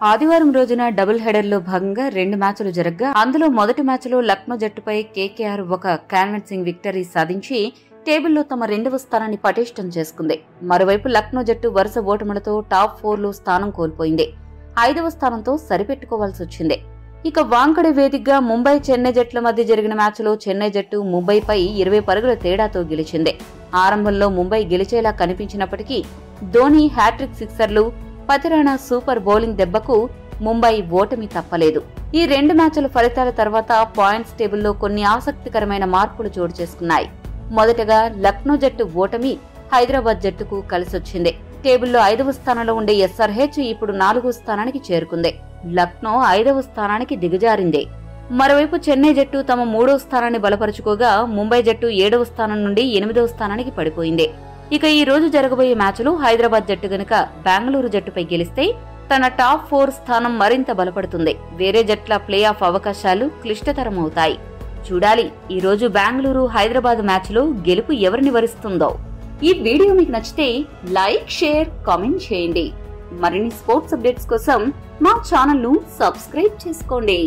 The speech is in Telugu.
ఆదివారం రోజున డబుల్ హెడర్ లో భాగంగా 2 మ్యాచ్లు జరగ్గా అందులో మొదటి మ్యాచ్లో లక్నో జట్టుపై కేకేఆర్ ఒక కన్విన్సింగ్ విక్టరీ సాధించి టేబుల్లో తమ 2వ స్థానాన్ని పటిష్టం చేసుకుంది. మరోవైపు లక్నో జట్టు వరుస ఓటములతో టాప్ 4లో స్థానం కోల్పోయింది. 5వ స్థానంతో సరిపెట్టుకోవాల్సి వచ్చింది. ఇక వాంకడే వేదికగా ముంబై చెన్నై జట్ల మధ్య జరిగిన మ్యాచ్లో చెన్నై జట్టు ముంబైపై 20 పరుగుల తేడాతో గెలిచింది. ఆరంభంలో ముంబై గెలిచేలా కనిపించినప్పటికీ ధోని హ్యాట్రిక్ సిక్సర్లు, పతిరాణా సూపర్ బౌలింగ్ దెబ్బకు ముంబై ఓటమి తప్పలేదు. ఈ 2 మ్యాచ్ల ఫలితాల తర్వాత పాయింట్స్ టేబుల్లో కొన్ని ఆసక్తికరమైన మార్పులు చోటు చేసుకున్నాయి. మొదటగా లక్నో జట్టు ఓటమి హైదరాబాద్ జట్టుకు కలిసొచ్చింది. టేబుల్లో 5వ స్థానంలో ఉండే ఎస్ఆర్హెచ్ ఇప్పుడు 4వ స్థానానికి చేరుకుంది. లక్నో 5వ స్థానానికి దిగజారింది. మరోవైపు చెన్నై జట్టు తమ 3వ స్థానాన్ని బలపరుచుకోగా ముంబై జట్టు 7వ స్థానం నుండి 8వ స్థానానికి పడిపోయింది. ఇక ఈ రోజు జరగబోయే మ్యాచ్లో హైదరాబాద్ జట్టు గనుక బెంగళూరు జట్టుపై గెలిస్తే తన టాప్ 4 స్థానం మరింత బలపడుతుంది. వేరే జట్ల ప్లే ఆఫ్ అవకాశాలు క్లిష్టతరమవుతాయి. చూడాలి ఈ రోజు బెంగళూరు హైదరాబాద్ మ్యాచ్లో గెలుపు ఎవరిని వరిస్తుందో. ఈ వీడియో మీకు నచ్చితే లైక్, షేర్, కామెంట్ చేయండి. మరిన్ని స్పోర్ట్స్ అప్డేట్స్ కోసం మా ఛానల్ ను సబ్స్క్రైబ్ చేసుకోండి.